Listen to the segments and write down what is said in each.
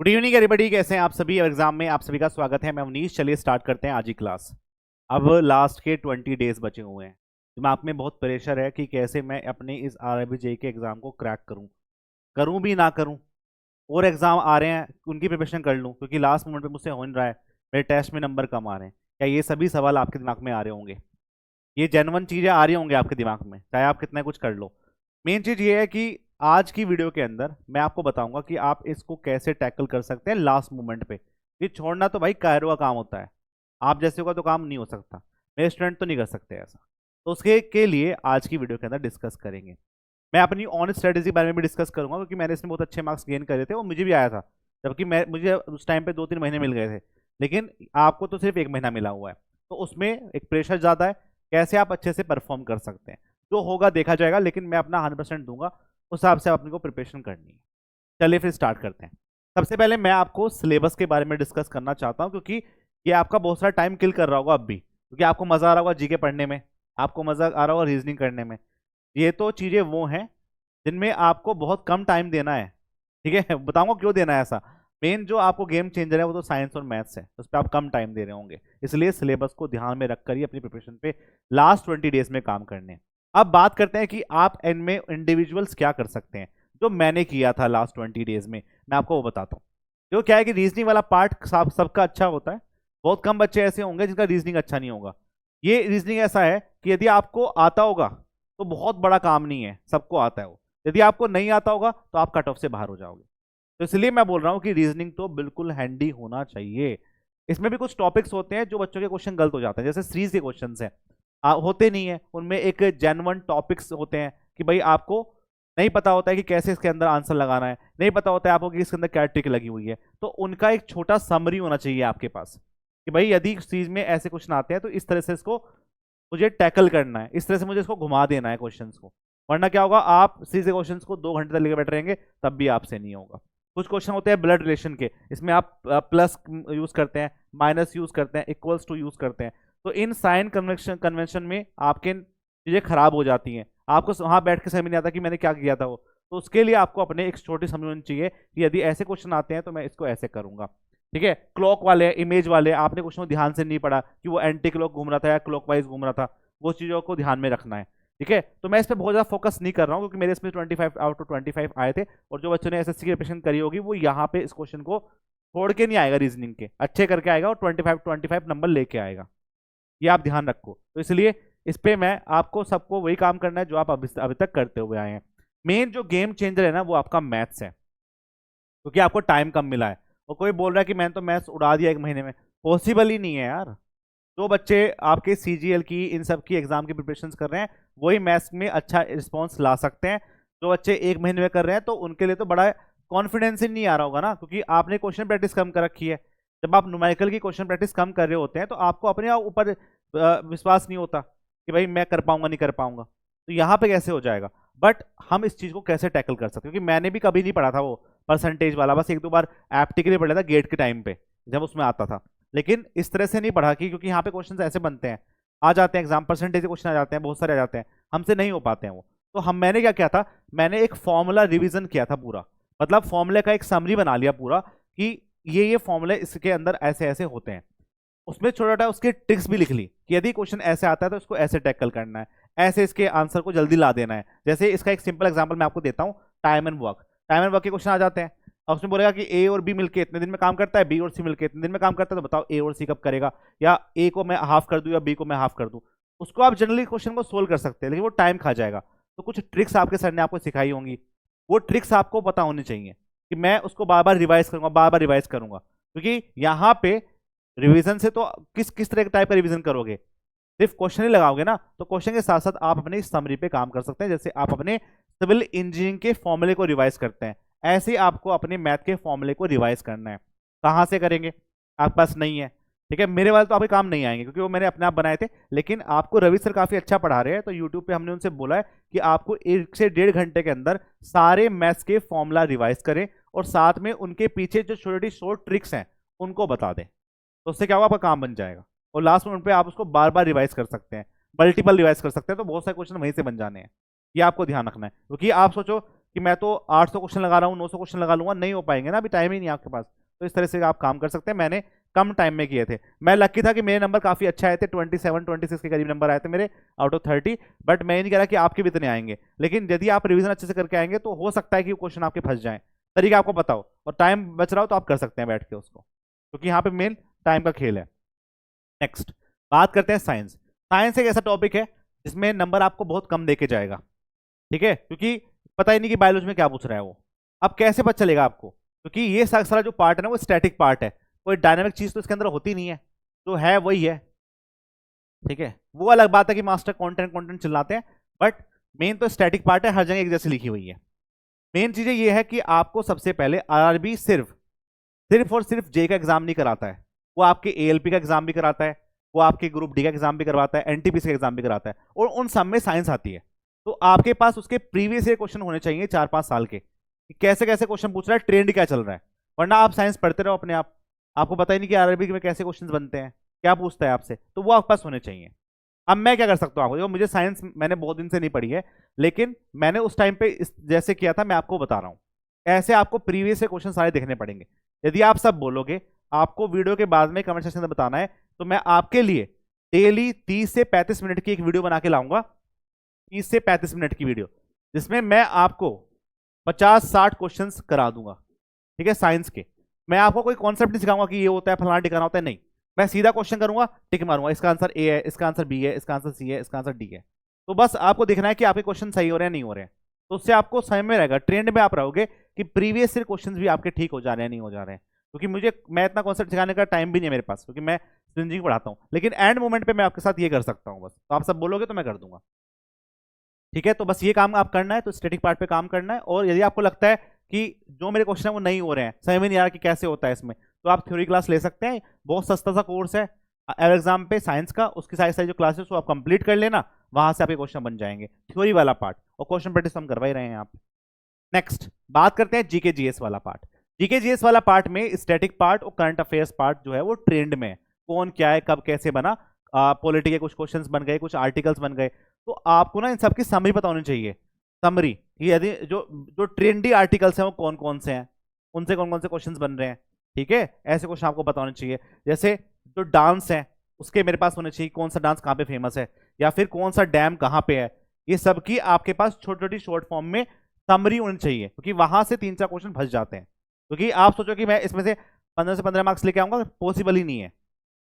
Good evening everybody, कैसे हैं आप सभी। एग्जाम में आप सभी का स्वागत है। मैं अवनीश। चलिए स्टार्ट करते हैं आज की क्लास। अब लास्ट के 20 डेज बचे हुए हैं। दिमाग में बहुत प्रेशर है कि कैसे मैं अपने इस आरआरबी जेईई के एग्जाम को क्रैक करूं, करूं भी ना करूं। और एग्जाम आ रहे हैं, उनकी प्रिपरेशन कर लूं क्योंकि लास्ट मोमेंट पे मुझसे हो नहीं रहा है। मेरे टेस्ट में नंबर कम आ रहे हैं। क्या ये सभी सवाल आपके दिमाग में आ रहे होंगे? ये जेन्युइन चीजें आ रही होंगी आपके दिमाग में, चाहे आप कितना कुछ कर लो। मेन चीज ये है कि आज की वीडियो के अंदर मैं आपको बताऊंगा कि आप इसको कैसे टैकल कर सकते हैं लास्ट मोमेंट पे। ये छोड़ना तो भाई कायरों का काम होता है, आप जैसे का तो काम नहीं हो सकता। मेरे स्टूडेंट तो नहीं कर सकते ऐसा। तो उसके के लिए आज की वीडियो के अंदर डिस्कस करेंगे। मैं अपनी ऑन स्ट्रेटेजी के बारे में भी डिस्कस करूंगा क्योंकि मैंने इसमें बहुत अच्छे मार्क्स गेन करे थे और मुझे भी आया था। जबकि मुझे उस टाइम पे 2-3 महीने मिल गए थे, लेकिन आपको तो सिर्फ 1 महीना मिला हुआ है। तो उसमें एक प्रेशर ज़्यादा है। कैसे आप अच्छे से परफॉर्म कर सकते हैं जो होगा देखा जाएगा, लेकिन मैं अपना 100% दूंगा। उस हिसाब से अपने को प्रिपरेशन करनी है। चलिए फिर स्टार्ट करते हैं। सबसे पहले मैं आपको सिलेबस के बारे में डिस्कस करना चाहता हूं क्योंकि ये आपका बहुत सारा टाइम किल कर रहा होगा अब भी, क्योंकि आपको मजा आ रहा होगा जीके पढ़ने में, आपको मजा आ रहा होगा रीजनिंग करने में। ये तो चीजें वो हैं जिनमें आपको बहुत कम टाइम देना है। ठीक है, बताऊंगा क्यों देना है ऐसा। मेन जो आपको गेम चेंजर है वो तो साइंस और मैथ्स है, उस पर आप कम टाइम दे रहे होंगे। इसलिए सिलेबस को ध्यान में रखकर ही अपनी प्रिपरेशन पे लास्ट 20 डेज में काम करने हैं। अब बात करते हैं कि आप इनमें इंडिविजुअल्स क्या कर सकते हैं। जो मैंने किया था लास्ट 20 डेज में, मैं आपको वो बताता हूँ। जो क्या है कि रीजनिंग वाला पार्ट सबका अच्छा होता है। बहुत कम बच्चे ऐसे होंगे जिनका रीजनिंग अच्छा नहीं होगा। ये रीजनिंग ऐसा है कि यदि आपको आता होगा तो बहुत बड़ा काम नहीं है, सबको आता है वो। यदि आपको नहीं आता होगा तो आप कट ऑफ से बाहर हो जाओगे। तो इसलिए मैं बोल रहा हूँ कि रीजनिंग तो बिल्कुल हैंडी होना चाहिए। इसमें भी कुछ टॉपिक्स होते हैं जो बच्चों के क्वेश्चन गलत हो जाते हैं, जैसे सीरीज के क्वेश्चन हैं। होते नहीं है उनमें एक जेन्युइन टॉपिक्स होते हैं कि भाई आपको नहीं पता होता है कि कैसे इसके अंदर आंसर लगाना है, नहीं पता होता है आपको कि इसके अंदर क्या ट्रिक लगी हुई है। तो उनका एक छोटा समरी होना चाहिए आपके पास कि भाई यदि सीरीज में ऐसे क्वेश्चन आते हैं तो इस तरह से इसको मुझे टैकल करना है, इस तरह से मुझे इसको घुमा देना है क्वेश्चन को। वरना क्या होगा, आप सीधे क्वेश्चन को 2 घंटे तक लेकर बैठे रहेंगे तब भी आपसे नहीं होगा। कुछ क्वेश्चन होते हैं ब्लड रिलेशन के, इसमें आप प्लस यूज करते हैं, माइनस यूज करते हैं, इक्वल्स टू यूज करते हैं। तो इन साइन कन्वेंशन में आपके चीजें खराब हो जाती हैं। आपको वहां बैठ के समझ नहीं आता कि मैंने क्या किया था वो। तो उसके लिए आपको अपने एक छोटी समझ होनी चाहिए कि यदि ऐसे क्वेश्चन आते हैं तो मैं इसको ऐसे करूंगा। ठीक है, क्लॉक वाले, इमेज वाले, आपने क्वेश्चन को ध्यान से नहीं पढ़ा कि वो एंटी क्लॉक घूम रहा था या क्लॉक वाइज घूम रहा था, वो चीजों को ध्यान में रखना है। ठीक है, तो मैं इस पर बहुत ज्यादा फोकस नहीं कर रहा हूँ क्योंकि मेरे इसमें 25 आउट ऑफ 25 आए थे। और जो बच्चों ने एसएससी की प्रिपरेशन करी होगी वो यहाँ पे इस क्वेश्चन को छोड़ के नहीं आएगा, रीजनिंग के अच्छे करके आएगा और 25 नंबर लेके आएगा। ये आप ध्यान रखो। तो इसलिए इस पे मैं आपको सबको वही काम करना है जो आप अभी तक करते हुए आए हैं। मेन जो गेम चेंजर है ना वो आपका मैथ्स है, क्योंकि आपको टाइम कम मिला है। और कोई बोल रहा है कि मैंने तो मैथ्स उड़ा दिया 1 महीने में, पॉसिबल ही नहीं है यार। जो बच्चे आपके सीजीएल की इन सब की एग्जाम की प्रिपरेशन कर रहे हैं वही मैथ्स में अच्छा रिस्पॉन्स ला सकते हैं। जो बच्चे 1 महीने में कर रहे हैं तो उनके लिए तो बड़ा कॉन्फिडेंस ही नहीं आ रहा होगा ना, क्योंकि आपने क्वेश्चन प्रैक्टिस कम कर रखी है। जब आप न्यूमेरिकल की क्वेश्चन प्रैक्टिस कम कर रहे होते हैं तो आपको अपने आप ऊपर विश्वास नहीं होता कि भाई मैं कर पाऊंगा नहीं कर पाऊंगा। तो यहाँ पे कैसे हो जाएगा। बट हम इस चीज को कैसे टैकल कर सकते हैं, क्योंकि मैंने भी कभी नहीं पढ़ा था वो परसेंटेज वाला, बस 1-2 बार एप्टी के लिए पढ़ा था गेट के टाइम पे जब उसमें आता था। लेकिन इस तरह से नहीं पढ़ा कि क्योंकि यहाँ पे क्वेश्चन ऐसे बनते हैं, आ जाते हैं एग्जाम, परसेंटेज के क्वेश्चन आ जाते हैं, बहुत सारे आ जाते हैं, हमसे नहीं हो पाते हैं वो। तो मैंने क्या किया था, मैंने एक फॉर्मूला रिवीजन किया था पूरा। मतलब फॉर्मूले का एक समरी बना लिया पूरा कि ये फॉर्मूले इसके अंदर ऐसे ऐसे होते हैं। उसमें छोटा छोटा उसके ट्रिक्स भी लिख ली कि यदि क्वेश्चन ऐसे आता है तो इसको ऐसे टैकल करना है, ऐसे इसके आंसर को जल्दी ला देना है। जैसे इसका एक सिंपल एग्जांपल मैं आपको देता हूँ, time and work. Time and work के क्वेश्चन आ जाते हैं और उसमें बोलेगा कि ए और बी मिलकर इतने दिन में काम करता है, बी और सी मिलकर इतने दिन में काम करता है, तो बताओ ए और सी कब करेगा, या ए को मैं हाफ कर दूं या बी को मैं हाफ कर दूं। उसको आप जनरली क्वेश्चन को सोल्व कर सकते हैं, लेकिन वो टाइम खा जाएगा। तो कुछ ट्रिक्स आपके सर ने आपको सिखाई होंगी, वो ट्रिक्स आपको पता होनी चाहिए कि मैं उसको बार बार रिवाइज करूंगा, बार बार रिवाइज करूंगा। क्योंकि यहाँ पे रिवीजन से तो किस किस तरह के टाइप का रिवीजन करोगे, सिर्फ क्वेश्चन ही लगाओगे ना, तो क्वेश्चन के साथ साथ आप अपनी समरी पे काम कर सकते हैं। जैसे आप अपने सिविल इंजीनियरिंग के फॉर्मूले को रिवाइज करते हैं, ऐसे ही आपको अपने मैथ के फॉर्मूले को रिवाइज करना है। कहाँ से करेंगे, आपके पास नहीं है। ठीक है, मेरे वाले तो आपके काम नहीं आएंगे क्योंकि वो मैंने अपने आप बनाए थे। लेकिन आपको रवि सर काफी अच्छा पढ़ा रहे हैं, तो यूट्यूब पे हमने उनसे बोला है कि आपको 1 से 1.5 घंटे के अंदर सारे मैथ्स के फॉर्मूला रिवाइज करें और साथ में उनके पीछे जो छोटी छोटी शॉर्ट ट्रिक्स हैं उनको बता दें। तो उससे क्या होगा, आपका काम बन जाएगा। और लास्ट मिनट पे आप उसको बार बार रिवाइज कर सकते हैं, मल्टीपल रिवाइज कर सकते हैं, तो बहुत सारे क्वेश्चन वहीं से बन जाने हैं। ये आपको ध्यान रखना है। क्योंकि आप सोचो कि मैं तो 800 क्वेश्चन लगा रहा हूँ, 900 क्वेश्चन लगा लूंगा, नहीं हो पाएंगे ना, अभी टाइम ही नहीं है आपके पास। तो इस तरह से आप काम कर सकते हैं। मैंने कम टाइम में किए थे। मैं लकी था कि मेरे नंबर काफी अच्छे आए थे, 27-26 के करीब नंबर आए थे मेरे आउट ऑफ 30। बट मैं ये नहीं कह रहा कि आपके भी इतने आएंगे, लेकिन यदि आप रिवीजन अच्छे से करके आएंगे तो हो सकता है कि क्वेश्चन आपके फंस जाए। तरीका आपको बताओ और टाइम बच रहा हो तो आप कर सकते हैं बैठ के उसको, क्योंकि यहाँ पे मेन टाइम का खेल है। नेक्स्ट बात करते हैं साइंस। साइंस एक ऐसा टॉपिक है जिसमें नंबर आपको बहुत कम देके जाएगा, ठीक है, क्योंकि पता ही नहीं कि बायोलॉजी में क्या पूछ रहा है वो। अब कैसे पता चलेगा आपको, क्योंकि ये सारा जो पार्ट है ना वो स्टैटिक पार्ट है, कोई डायनामिक चीज तो इसके अंदर होती नहीं है, जो है वही है, ठीक है। वो अलग बात है कि मास्टर कंटेंट कंटेंट चिल्लाते हैं, बट मेन तो स्टैटिक पार्ट है, हर जगह एक जैसी लिखी हुई है। मेन चीजें ये है कि आपको सबसे पहले आरआरबी सिर्फ सिर्फ और सिर्फ जे का एग्जाम नहीं कराता है, वो आपके एएलपी का एग्जाम भी कराता है, वो आपके ग्रुप डी का एग्जाम भी करवाता है, एनटीपीसी का एग्जाम भी कराता है, और उन सब में साइंस आती है। तो आपके पास उसके प्रीवियस ईयर क्वेश्चन होने चाहिए 4-5 साल के, कि कैसे कैसे क्वेश्चन पूछ रहा है, ट्रेंड क्या चल रहा है। वरना आप साइंस पढ़ते रहो अपने आप, आपको पता ही नहीं कि आरआरबी में कैसे क्वेश्चन बनते हैं, क्या पूछता है आपसे, तो वो आपके पास होने चाहिए। अब मैं क्या कर सकता हूँ आपको, देखो मुझे साइंस मैंने बहुत दिन से नहीं पढ़ी है, लेकिन मैंने उस टाइम पे जैसे किया था मैं आपको बता रहा हूँ। ऐसे आपको प्रीवियस से क्वेश्चन सारे देखने पड़ेंगे। यदि आप सब बोलोगे, आपको वीडियो के बाद में कमेंट सेक्शन में बताना है, तो मैं आपके लिए डेली 30 से 35 मिनट की एक वीडियो बना के लाऊंगा, 30 से 35 मिनट की वीडियो, जिसमें मैं आपको 50-60 क्वेश्चन करा दूंगा, ठीक है, साइंस के। मैं आपको कोई कॉन्सेप्ट नहीं सिखाऊंगा कि ये होता है फलाना ठिकाना होता है, नहीं, मैं सीधा क्वेश्चन करूंगा, टिक मारूंगा, इसका आंसर ए है, इसका आंसर बी है, इसका आंसर सी है, इसका आंसर डी है। तो बस आपको देखना है कि आपके क्वेश्चन सही हो रहे हैं नहीं हो रहे हैं, तो उससे आपको समझ में रहेगा, ट्रेंड में आप रहोगे कि प्रीवियस ईयर क्वेश्चन भी आपके ठीक हो जा रहे हैं नहीं हो जा रहे हैं। क्योंकि मैं इतना कॉन्सेप्ट सिखाने का टाइम भी नहीं है मेरे पास, क्योंकि मैं स्ट्रिंजिंग पढ़ाता हूँ, लेकिन एंड मोमेंट पे मैं आपके साथ ये कर सकता हूँ बस, तो आप सब बोलोगे तो मैं कर दूंगा, ठीक है। तो बस ये काम आप करना है, तो स्टैटिक पार्ट पे काम करना है। और यदि आपको लगता है कि जो मेरे क्वेश्चन है वो नहीं हो रहे हैं, समझ में नहीं आ रहा कि कैसे होता है इसमें, तो आप थ्योरी क्लास ले सकते हैं, बहुत सस्ता सा कोर्स है एग्जाम पे साइंस का, उसकी सारी सारी जो क्लासेस वो आप कंप्लीट कर लेना, वहां से आपके क्वेश्चन बन जाएंगे, थ्योरी वाला पार्ट, और क्वेश्चन प्रैक्टिस हम करवा ही रहे हैं यहाँ पे। नेक्स्ट बात करते हैं जीके जीएस वाला पार्ट। जीके जीएस वाला पार्ट में स्टैटिक पार्ट और करंट अफेयर्स पार्ट जो है वो ट्रेंड में है, कौन क्या है कब कैसे बना, पॉलिटी के कुछ क्वेश्चंस बन गए, कुछ आर्टिकल्स बन गए, तो आपको ना इन सबकी समरी पता होनी चाहिए। समरी यदि जो जो ट्रेंडी आर्टिकल्स हैं वो कौन कौन से हैं, उनसे कौन कौन से क्वेश्चंस बन रहे हैं, ठीक है, ऐसे क्वेश्चन आपको पता होने चाहिए। जैसे जो डांस है उसके मेरे पास होने चाहिए, कौन सा डांस कहाँ पे फेमस है, या फिर कौन सा डैम कहाँ पे है, ये सबकी आपके पास छोटी छोटी शॉर्ट फॉर्म में समरी होनी चाहिए, क्योंकि वहां से 3-4 क्वेश्चन फंस जाते हैं। क्योंकि आप सोचो कि मैं इसमें से 15 से 15 मार्क्स लेके आऊंगा, पॉसिबल ही नहीं है,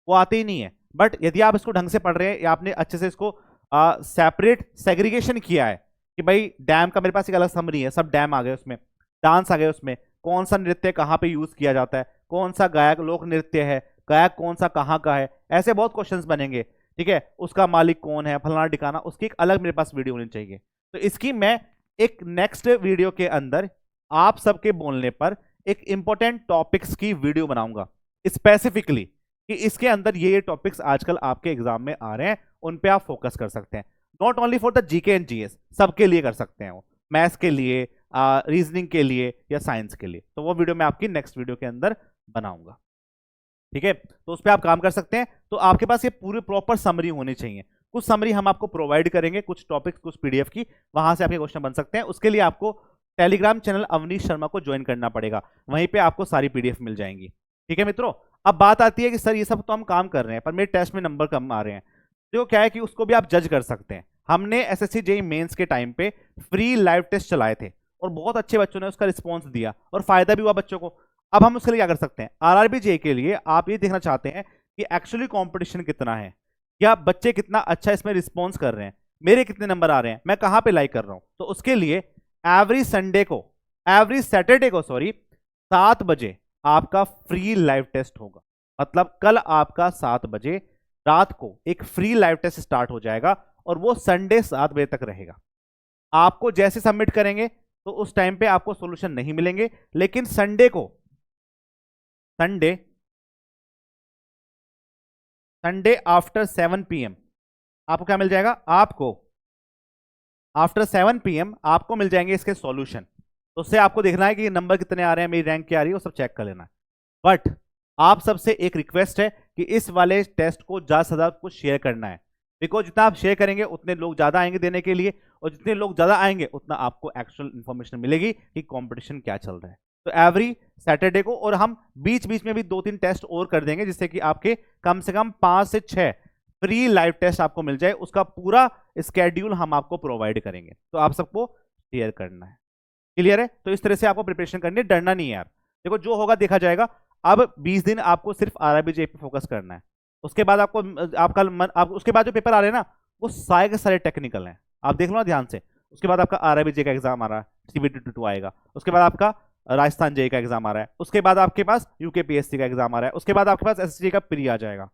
वो आते ही नहीं है। बट यदि आप इसको ढंग से पढ़ रहे हैं, या आपने अच्छे से इसको सेपरेट सेग्रीगेशन किया है कि भाई डैम का मेरे पास एक अलग समरी है, सब डैम आ गए उसमें, डांस आ गए उसमें, कौन सा नृत्य कहाँ पे यूज किया जाता है, कौन सा गायक लोक नृत्य है, गायक कौन सा कहाँ का है, ऐसे बहुत क्वेश्चंस बनेंगे, ठीक है, उसका मालिक कौन है, फलाना ठिकाना, उसकी एक अलग मेरे पास वीडियो होनी चाहिए। तो इसकी मैं एक नेक्स्ट वीडियो के अंदर आप सबके बोलने पर एक इंपॉर्टेंट टॉपिक्स की वीडियो बनाऊंगा स्पेसिफिकली, कि इसके अंदर ये टॉपिक्स आजकल आपके एग्जाम में आ रहे हैं, उन पे आप फोकस कर सकते हैं। Not only for the GK and GS, सबके लिए कर सकते हैं, वो मैथ्स के लिए, रीजनिंग के लिए, या साइंस के लिए। तो वो वीडियो मैं आपकी नेक्स्ट वीडियो के अंदर बनाऊंगा, ठीक है। तो उस पर आप काम कर सकते हैं। तो आपके पास ये पूरी प्रॉपर समरी होनी चाहिए, कुछ समरी हम आपको प्रोवाइड करेंगे, कुछ टॉपिक्स, कुछ पीडीएफ की, वहां से आपके क्वेश्चन बन सकते हैं। उसके लिए आपको टेलीग्राम चैनल अवनीश शर्मा को ज्वाइन करना पड़ेगा, वहीं पे आपको सारी पीडीएफ मिल जाएंगी, ठीक है मित्रों। अब बात आती है कि सर ये सब तो हम काम कर रहे हैं, पर मेरे टेस्ट में नंबर कम आ रहे हैं, तो क्या है कि उसको भी आप जज कर सकते हैं। हमने एसएससी जेईई मेंस के टाइम पे फ्री लाइव टेस्ट चलाए थे, और बहुत अच्छे बच्चों ने उसका रिस्पॉन्स दिया, और फायदा भी हुआ बच्चों को। अब हम उसके लिए क्या कर सकते हैं, आरआरबी जेईई के लिए आप ये देखना चाहते हैं कि एक्चुअली कंपटीशन कितना है, या बच्चे कितना अच्छा इसमें रिस्पॉन्स कर रहे हैं, मेरे कितने नंबर आ रहे हैं, मैं कहां पे लाइक कर रहा हूं। तो उसके लिए एवरी सैटरडे को 7 बजे आपका फ्री लाइव टेस्ट होगा। मतलब कल आपका 7 बजे रात को एक फ्री लाइव टेस्ट स्टार्ट हो जाएगा, और वो संडे 7 बजे तक रहेगा। आपको जैसे सबमिट करेंगे तो उस टाइम पे आपको सॉल्यूशन नहीं मिलेंगे, लेकिन संडे आफ्टर 7 PM आपको क्या मिल जाएगा, आपको आफ्टर 7 PM आपको मिल जाएंगे इसके सॉल्यूशन। तो उससे आपको देखना है कि नंबर कितने आ रहे हैं, मेरी रैंक क्या आ रही है, वो सब चेक कर लेना है। बट आप सबसे एक रिक्वेस्ट है कि इस वाले टेस्ट को ज्यादा से ज्यादा कुछ शेयर करना है, बिकॉज जितना आप शेयर करेंगे उतने लोग ज्यादा आएंगे देने के लिए, और जितने लोग ज़्यादा आएंगे उतना आपको एक्चुअल इन्फॉर्मेशन मिलेगी कि कंपटीशन क्या चल रहा है। तो एवरी सैटरडे को, और हम बीच बीच में भी 2-3 टेस्ट और कर देंगे जिससे कि आपके कम से कम 5 से 6 फ्री लाइव टेस्ट आपको मिल जाए, उसका पूरा स्केड्यूल हम आपको प्रोवाइड करेंगे। तो आप सबको क्लियर करना है, क्लियर है? तो इस तरह से आपको प्रिपरेशन करनी है, डरना नहीं है यार। देखो जो होगा देखा जाएगा। अब 20 दिन आपको सिर्फ आरआरबी पे फोकस करना है। उसके बाद आपको आप उसके बाद जो पेपर आ रहे हैं ना वो सारे के सारे टेक्निकल हैं, आप देख लो ना ध्यान से। उसके बाद आपका आरआरबी का एग्जाम आ रहा है, सीबीटी 2 आएगा। उसके बाद आपका राजस्थान जेई का एग्जाम आ रहा है। उसके बाद आपके पास यूकेपीएससी का एग्जाम आ रहा है। उसके बाद आपके पास एसएससी का प्री आ जाएगा।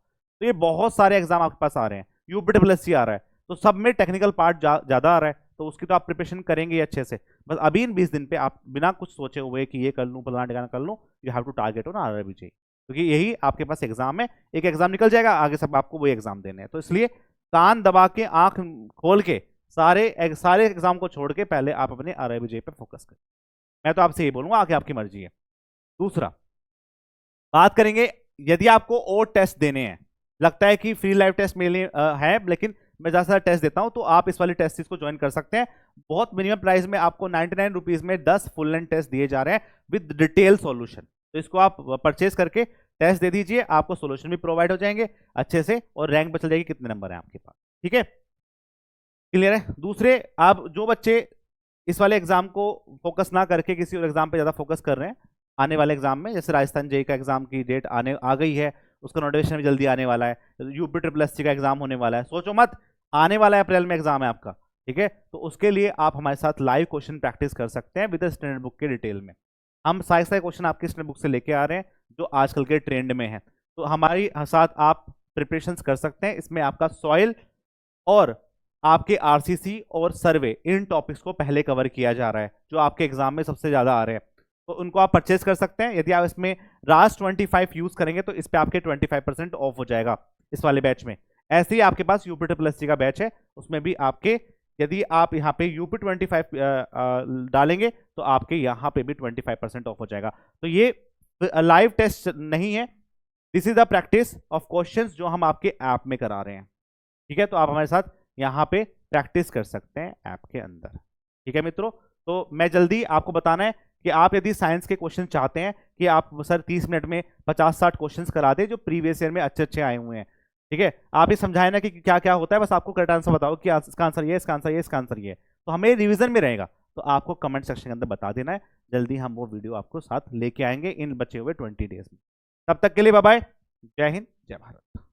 तो ये बहुत सारे एग्जाम आपके पास आ रहे हैं, यूपीडब्ल्यूएससी आ रहा है। तो सब में टेक्निकल पार्ट ज्यादा आ रहा है, तो उसकी तो आप प्रिपरेशन करेंगे अच्छे से। बस अभी इन 20 दिन पे आप बिना कुछ सोचे हुए कि ये कर लूँ फलाना ठिकाना कर लूँ, you have to target on RRB JE, क्योंकि यही आपके पास एग्जाम है। एक एग्जाम निकल जाएगा, आगे सब आपको वही एग्जाम देने हैं। तो इसलिए कान दबा के आंख खोल के सारे एग्जाम को छोड़ के पहले आप अपने आरआरबी जेई पे फोकस करें। मैं तो आपसे ये बोलूंगा, आगे आपकी मर्जी है। दूसरा बात करेंगे, यदि आपको और टेस्ट देने हैं, लगता है कि फ्री लाइव टेस्ट मेरे लिए है लेकिन मैं ज़्यादा सारा टेस्ट देता हूं, तो आप इस वाले टेस्ट सीरीज को ज्वाइन कर सकते हैं। बहुत मिनिमम प्राइस में आपको 99 रुपीज में 10 फुल लेंथ टेस्ट दिए जा रहे हैं विद डिटेल सॉल्यूशन। तो इसको आप परचेज करके टेस्ट दे दीजिए, आपको सॉल्यूशन भी प्रोवाइड हो जाएंगे अच्छे से, और रैंक पे चल जाएगी कितने नंबर है आपके पास। ठीक है, क्लियर है? दूसरे, आप जो बच्चे इस वाले एग्जाम को फोकस ना करके किसी और एग्जाम पे ज़्यादा फोकस कर रहे हैं, आने वाले एग्जाम में, जैसे राजस्थान जेई का एग्जाम की डेट आ गई है, उसका नोटिफिकेशन भी जल्दी आने वाला है। यूपी ट्रिपल एससी का एग्जाम होने वाला है, सोचो मत, आने वाला है अप्रैल में एग्जाम है आपका। ठीक है, तो उसके लिए आप हमारे साथ लाइव क्वेश्चन प्रैक्टिस कर सकते हैं विद स्टैंडर्ड बुक के डिटेल में। हम सारे सारे क्वेश्चन आपके स्टैंडर्ड बुक से लेके आ रहे हैं जो आजकल के ट्रेंड में है। तो हमारी साथ आप प्रिपरेशन कर सकते हैं। इसमें आपका सॉइल और आपके आरसीसी और सर्वे, इन टॉपिक्स को पहले कवर किया जा रहा है जो आपके एग्जाम में सबसे ज्यादा आ रहे हैं। तो उनको आप परचेज कर सकते हैं। यदि आप इसमें रास 25 यूज करेंगे तो इस पे आपके 25% ऑफ हो जाएगा इस वाले बैच में। ऐसे ही आपके पास यूपी ट्रिपल एससी का बैच है, उसमें भी आपके, यदि आप यहाँ पे यूपी 25 डालेंगे तो आपके यहाँ पे भी 25% ऑफ हो जाएगा। तो ये लाइव टेस्ट नहीं है, this is the practice of questions जो हम आपके ऐप में करा रहे हैं। ठीक है, तो आप हमारे साथ यहाँ पे प्रैक्टिस कर सकते हैं ऐप के अंदर। ठीक है मित्रों, तो मैं जल्दी आपको बताना है कि आप यदि साइंस के क्वेश्चन चाहते हैं कि आप सर 30 मिनट में 50-60 क्वेश्चंस करा दें जो प्रीवियस ईयर में अच्छे अच्छे आए हुए हैं। ठीक है, आप ये समझाए ना कि क्या क्या होता है, बस आपको करेक्ट आंसर बताओ कि इसका आंसर ये, इसका आंसर ये, इसका आंसर ये, तो हमें रिवीजन में रहेगा। तो आपको कमेंट सेक्शन के अंदर बता देना है, जल्दी हम वो वीडियो आपको साथ लेके आएंगे इन बचे हुए 20 डेज में। तब तक के लिए बाय बाय, जय हिंद, जय भारत।